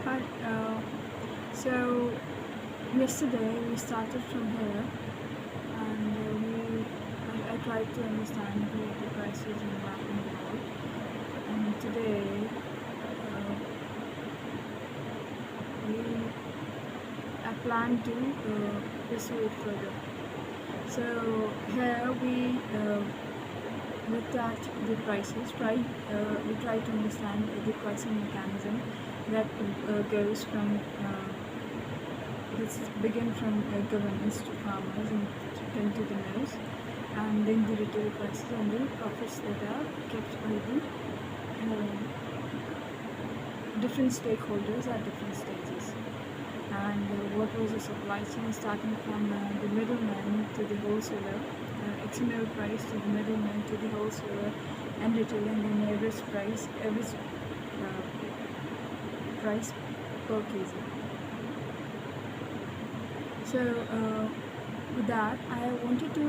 Hi. So yesterday we started from here, and I tried to understand the prices in the mapping world. And today uh, we I plan to pursue it further. So here we looked at the prices. We try to understand the pricing mechanism that goes from. Let's begin from governments to farmers and then to the mills, and then the retail prices and the profits that are kept by the different stakeholders at different stages. And what was the supply chain starting from the middleman to the wholesaler, XML price to the middleman to the wholesaler and retail, and then average price per kg. So with that, I wanted to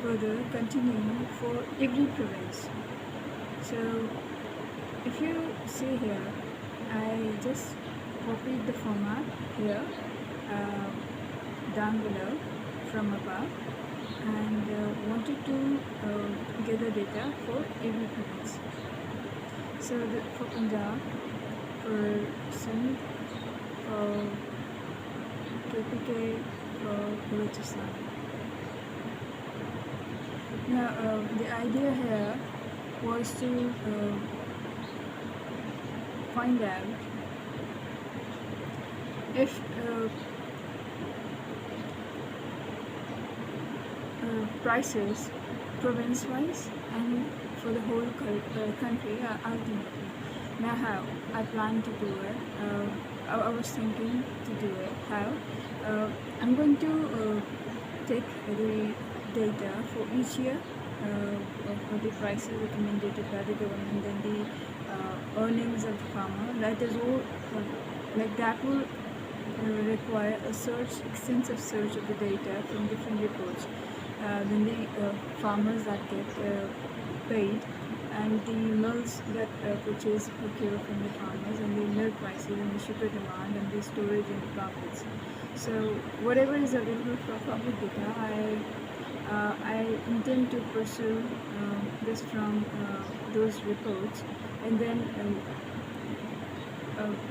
further continue for every province. So if you see here, I just copied the format here uh, down below from above, and wanted to get the data for every province. So for Punjab, for Sindh, for KPK, for Balochistan. Now the idea here was to find out if prices province-wise and for the whole country ultimately. Now how I plan to do it, I was thinking to do it, how I'm going to take the data for each year for the prices recommended by the government and the earnings of the farmer. That is all, like that will require a extensive search of the data from different reports. Then the farmers that get paid, and the mills that procure from the farmers, and the milk prices and the sugar demand and the storage and the profits. So whatever is available for public data, I intend to pursue this from those reports, and then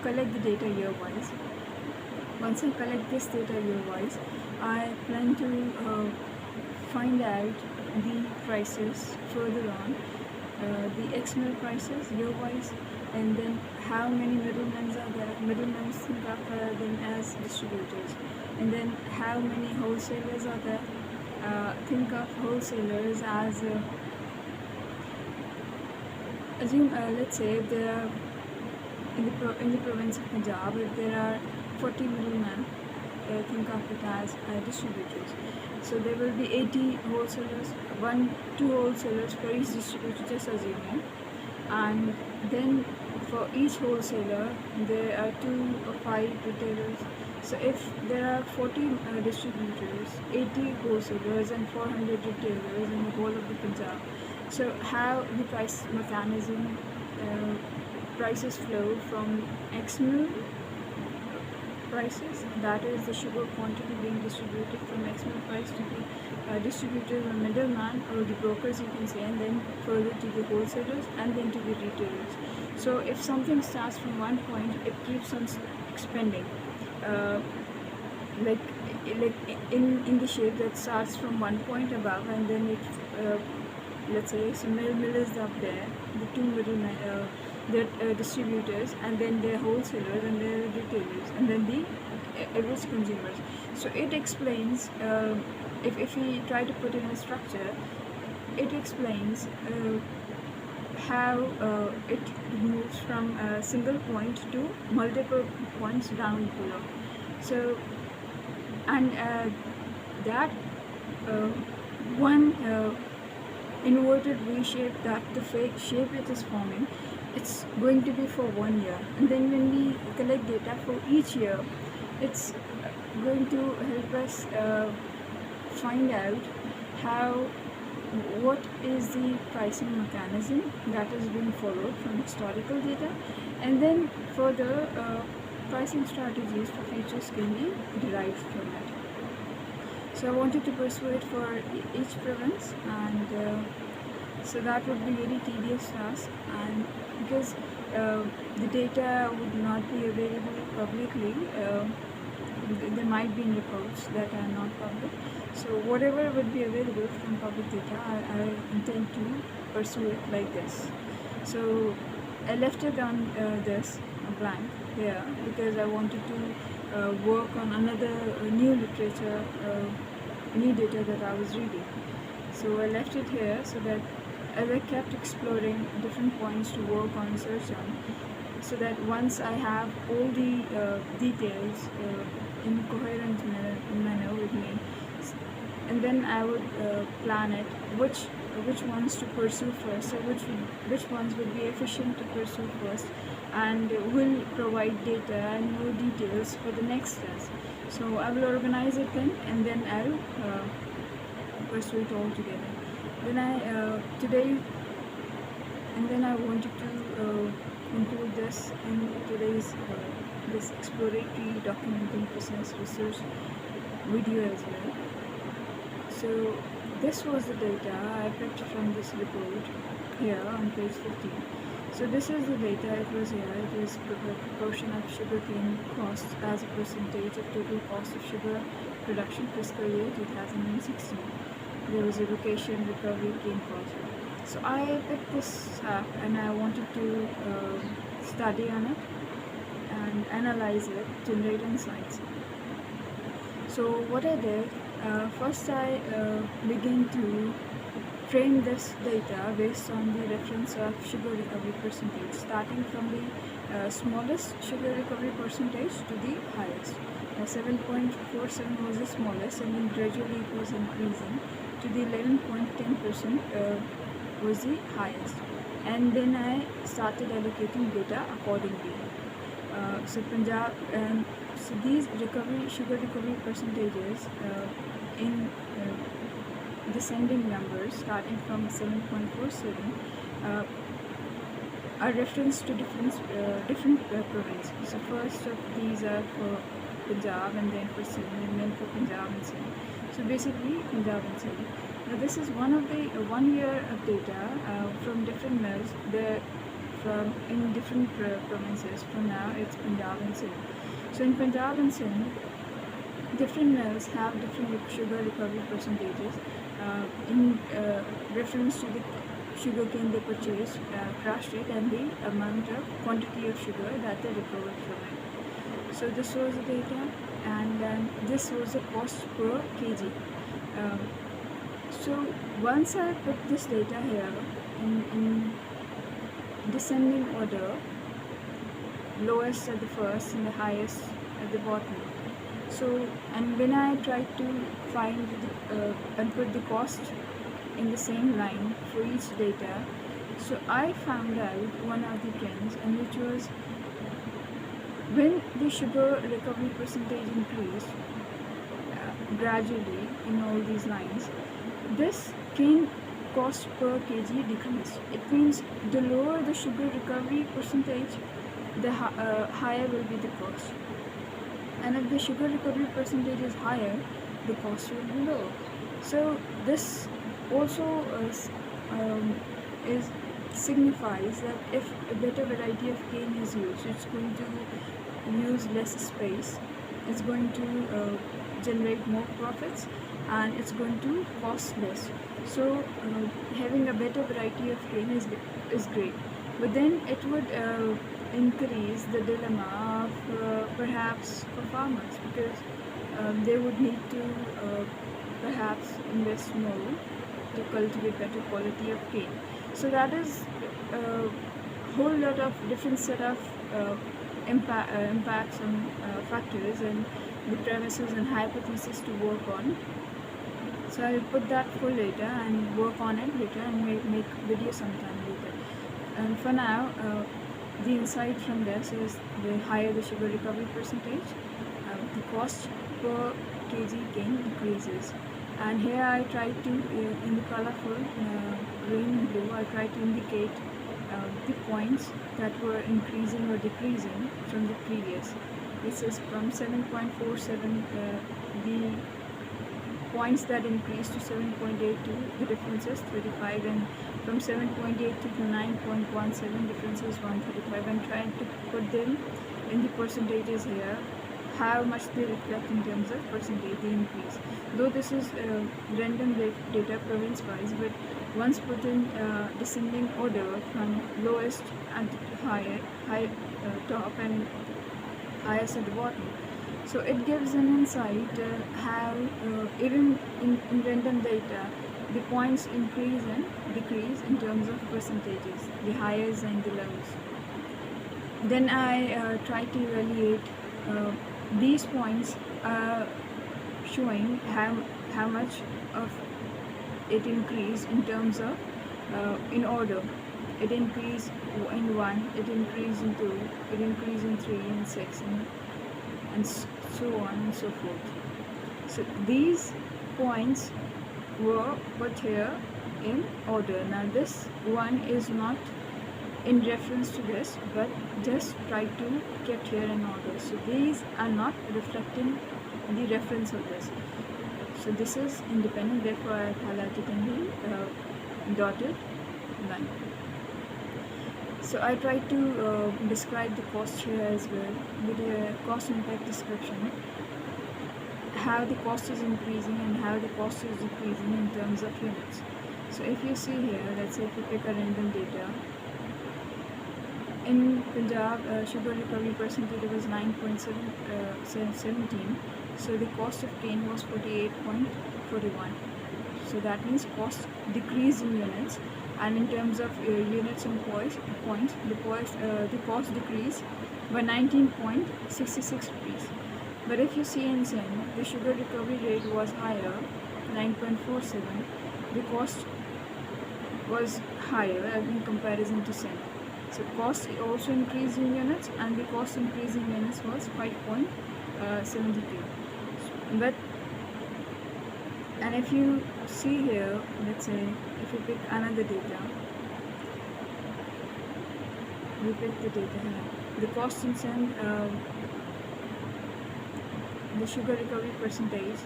collect the data year-wise. Once I collect this data year-wise, I plan to find out the prices further on, the XML prices year-wise, and then how many middlemen are there. Middlemen think of them as distributors, and then how many wholesalers are there. Think of wholesalers as assume, let's say if there are in the province of Punjab, if there are 40 middlemen, think of it as distributors. So there will be 80 wholesalers, 2 wholesalers for each distributor, just assuming. And then for each wholesaler, there are 2 or 5 retailers. So if there are 40 distributors, 80 wholesalers and 400 retailers in the whole of the Punjab, so how the price mechanism, prices flow from XML prices, that is the sugar quantity being distributed from XML price to the distributors or middleman or the brokers, you can say, and then further to the wholesalers and then to the retailers. So if something starts from one point, it keeps on expanding, like in the shape that starts from one point above, and then it let's say so mill is up there, the 2 middlemen, the distributors, and then their wholesalers and their retailers, and then the average consumers. So it explains, if we try to put in a structure, it explains how it moves from a single point to multiple points down below. So and that one inverted V shape, that the fake shape it is forming, it's going to be for 1 year, and then when we collect data for each year, it's going to help us find out how what is the pricing mechanism that is being followed from historical data, and then further pricing strategies for futures can be derived from it. So I wanted to pursue it for each province, and so that would be a very tedious task, and because the data would not be available publicly, there might be reports that are not public. So whatever would be available from public data, I intend to pursue it like this. So I left it on this blank here because I wanted to work on another new literature, new data that I was reading. So I left it here so that as I kept exploring different points to work on search on, so that once I have all the details in coherent manner with me, and then I would plan it which ones to pursue first, so which ones would be efficient to pursue first and will provide data and more details for the next test. So I will organize it then, and then I'll pursue it all together. Then I wanted to include this in today's this exploratory documenting process research video as well. So this was the data I picked from this report here on page 15. So this is the data. It was here. It was proportion of sugarcane costs as a percentage of total cost of sugar production fiscal year 2016. There was a location recovery cane cost. So I picked this up and I wanted to study on it and analyze it, generate insights. So what I did, first I began to frame this data based on the reference of sugar recovery percentage, starting from the smallest sugar recovery percentage to the highest. 7.47 was the smallest, and then gradually it was increasing to the 11.10% was the highest. And then I started allocating data accordingly. So Punjab, so these sugar recovery percentages in descending numbers starting from 7.47 are referenced to different provinces. So first of these are for Punjab, and then for Sindh, and then for Punjab and Sindh. So basically Punjab and Sindh. Now this is one of the 1 year of data from different mills there from in different provinces. For now it's Punjab and Sindh. So in Punjab and Sindh, different mills have different sugar recovery percentages in reference to the sugarcane they purchased, crushed it, and the amount of quantity of sugar that they recovered from it. So this was the data, and then this was the cost per kg. So once I put this data here in descending order, lowest at the first and the highest at the bottom. So, and when I tried to find and put the cost in the same line for each data, so I found out one of the trends, and which was when the sugar recovery percentage increased gradually in all these lines, this cane cost per kg decreased. It means the lower the sugar recovery percentage, the higher will be the cost. And if the sugar recovery percentage is higher, the cost will be lower. So this also signifies that if a better variety of cane is used, it's going to use less space, it's going to generate more profits, and it's going to cost less. So having a better variety of cane is great, but then it would increase the dilemma of perhaps for farmers, because they would need to perhaps invest more to cultivate better quality of cane. So that is a whole lot of different set of impacts and factors and the premises and hypotheses to work on. So I'll put that for later and work on it later and make video sometime later. And for now, the insight from this is the higher the sugar recovery percentage, the cost per kg cane increases. And here I try to, in the colorful green blue, I try to indicate the points that were increasing or decreasing from the previous. This is from 7.47, the points that increased to 7.82, the difference is 35, and from 7.82 to 9.17, difference is 135. I'm trying to put them in the percentages here, how much they reflect in terms of percentage, the increase. Though this is random data province wise, but once put in descending order from lowest and high top and highest at the bottom, so it gives an insight how even in random data the points increase and decrease in terms of percentages, the highs and the lows. Then I try to evaluate these points showing how much of it increased in terms of in order. It increased in 1, it increased in 2, it increased in 3 and 6 and so on and so forth. So these points were put here in order. Now this one is not in reference to this, but just try to kept here in order. So these are not reflecting the reference of this. So this is independent, therefore I have highlighted in the dotted line. So I try to describe the cost here as well with a cost impact description, how the cost is increasing and how the cost is decreasing in terms of units. So if you see here, let's say if you pick a random data, in Punjab, sugar recovery percentage was 9.17, so the cost of cane was 48.41. So that means cost decreased in units, and in terms of units and points, the cost decreased by 19.66 rupees. But if you see in Sindh, the sugar recovery rate was higher, 9.47. The cost was higher in comparison to Sindh. So cost also increased in units, and the cost increase in units was 5.72. But and if you see here, let's say if you pick another data, we pick the data here. The cost in Sindh, the sugar recovery percentage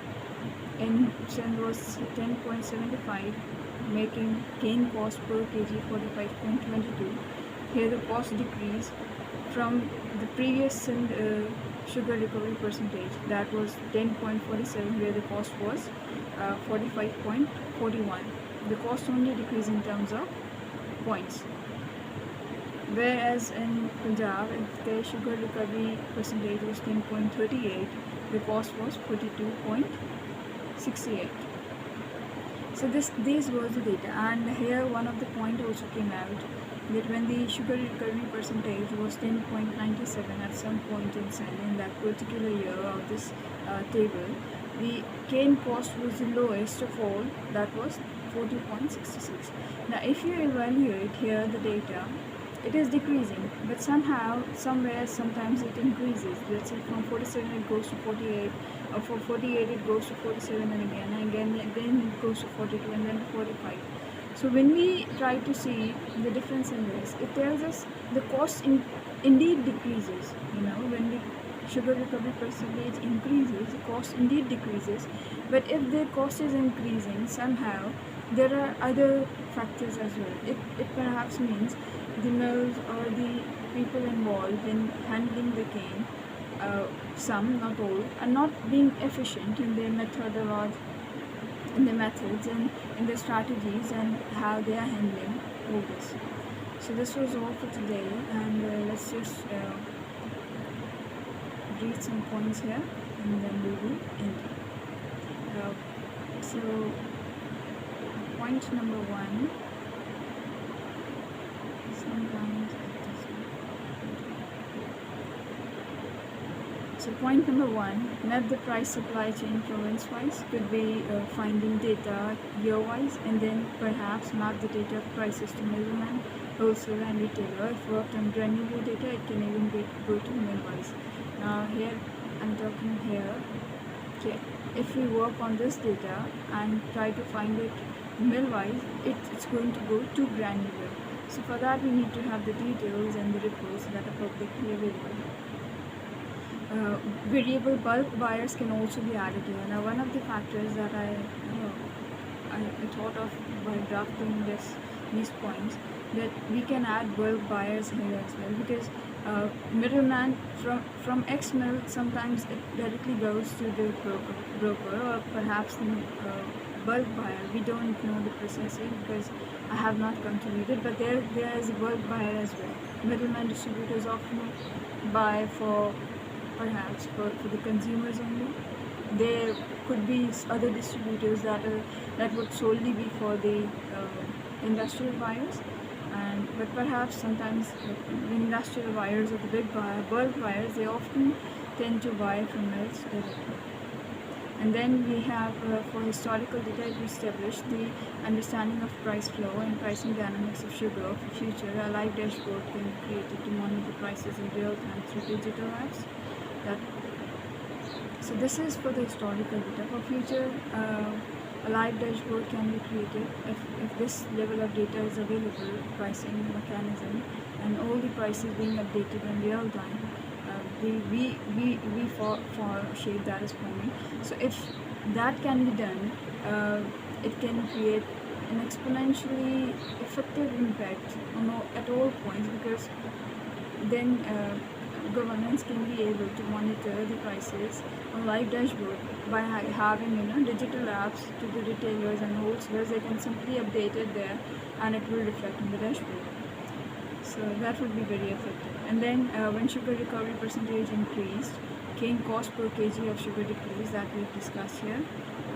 in Sindh was 10.75, making cane cost per kg 45.22. Here the cost decrease from the previous Sindh sugar recovery percentage, that was 10.47, where the cost was 45.41. The cost only decrease in terms of points. Whereas in Punjab, if the sugar recovery percentage was 10.38, the cost was 42.68. So these were the data, and here one of the point also came out, that when the sugar recovery percentage was 10.97 at some point in that particular year of this table, the cane cost was the lowest of all, that was 40.66. Now if you evaluate here the data, it is decreasing, but somehow, somewhere, sometimes it increases. Let's say from 47 it goes to 48, or for 48 it goes to 47, and again it goes to 42, and then 45. So when we try to see the difference in this, it tells us the cost indeed decreases. When the sugar recovery percentage increases, the cost indeed decreases. But if the cost is increasing, somehow there are other factors as well. It perhaps means the mills or the people involved in handling the cane, some, not all, are not being efficient in their methods and in their strategies and how they are handling all this. So this was all for today, and let's just read some points here and then we will end. So point number 1, sometimes so point number 1, map the price supply chain province-wise. Could be finding data year-wise, and then perhaps map the data of prices to middleman, wholesaler and retailer. If worked on granular data, it can even go to mill-wise. Now here I'm talking here Okay, if we work on this data and try to find it mill-wise, it's going to go too granular. So for that, we need to have the details and the reports that are publicly available. Variable bulk buyers can also be added here. Now, one of the factors that I thought of by drafting these points, that we can add bulk buyers here as well, because middleman from X mill, sometimes it directly goes to the broker or perhaps the bulk buyer. We don't know the precisely because I have not come to read it, but there is a bulk buyer as well. Middleman distributors often buy for perhaps for the consumers only. There could be other distributors that would solely be for the industrial buyers, and but perhaps sometimes the industrial buyers or the bulk buyers, they often tend to buy from mills directly. And then we have for historical data, we established the understanding of price flow and pricing dynamics of sugar. Of the future, a live dashboard can be created to monitor prices in real time through digital apps. So this is for the historical data. For future, a live dashboard can be created if this level of data is available, pricing mechanism, and all the prices being updated in real time. We for shape that is forming. So if that can be done, it can create an exponentially effective impact at all points, because then governments can be able to monitor the prices on live dashboard by having digital apps to the retailers and wholesalers. They can simply update it there and it will reflect in the dashboard. So that would be very effective. And then when sugar recovery percentage increased, cane cost per kg of sugar decreased, that we've discussed here.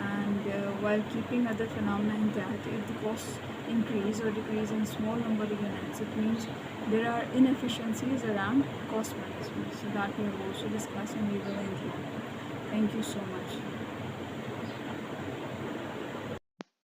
And while keeping other phenomena intact, if the costs increase or decrease in small number of units, it means there are inefficiencies around cost management. So that we have also discussed and we will end here. Thank you so much.